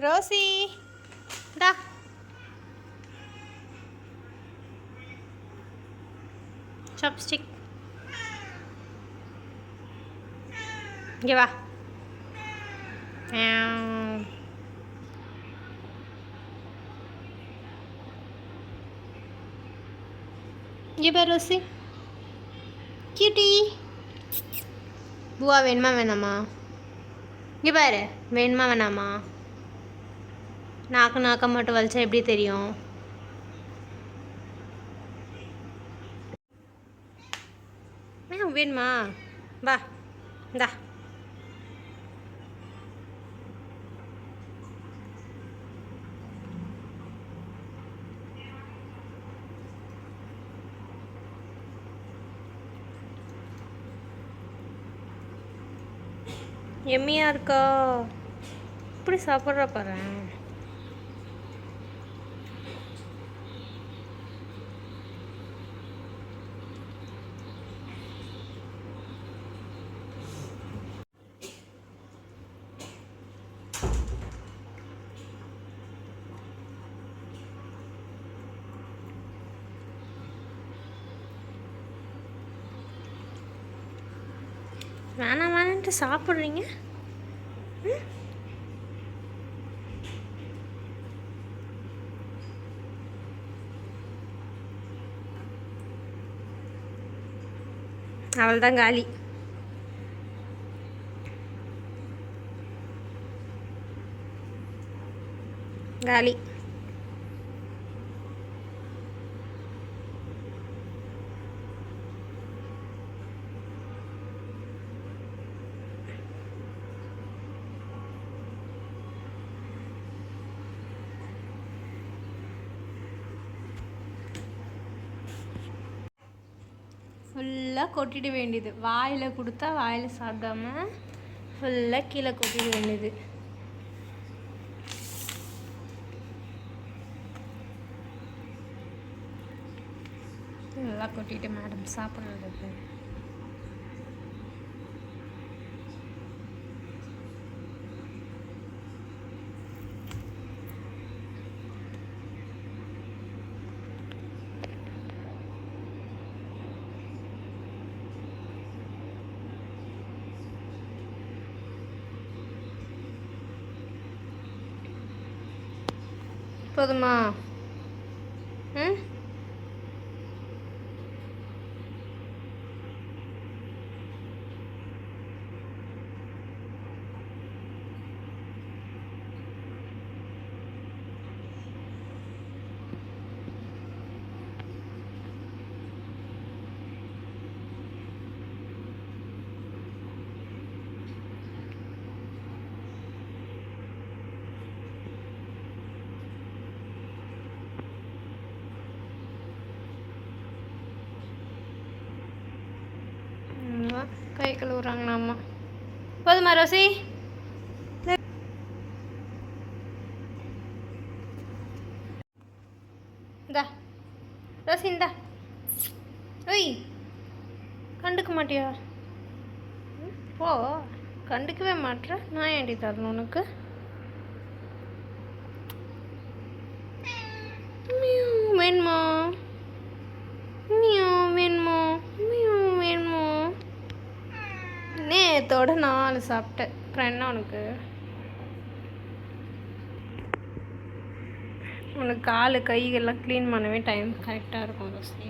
Rousey டா chopstick இங்கே வா. இங்கே பாரு ரோசி கியூட்டி. பூவா வேணுமா வேணாமா? இங்கே பாரு வேணுமா வேணாமா? நாக்க மட்டும் வலிச்சா எப்படி தெரியும்? வேணுமா? வா இந்தா. எம்மியாக இருக்கா? இப்படி சாப்பிட்ற பாரு. வேணாம் வேணான்ட்டு சாப்பிட்றீங்க. அவள் தான் காலி. காலி. ஃபுல்லாக கொட்டிட வேண்டியது. வாயில் கொடுத்தா வாயில் சாப்பிடாம ஃபுல்லாக கீழே கொட்டிட வேண்டியது. நல்லா கொட்டிட்டு மேடம் சாப்பிட்றது. போதுமா? ம் கை கழுவுறாங்கண்ணா அம்மா. போதுமா ரோசி? இந்தா ரோசி இந்தா. ஒய் கண்டுக்க மாட்டியா? போ. கண்டுக்கவே மாட்டேற. நான் ஏண்டி தரணும் உனக்கு? வேணுமா? வேணுமா? வேணுமா? நேத்தோட 4 சாப்பிட்டேன். அப்புறம் என்ன உனக்கு? உனக்கு காலு கைகள்லாம் க்ளீன் பண்ணவே டைம் கரெக்டாக இருக்கும் ரோசி.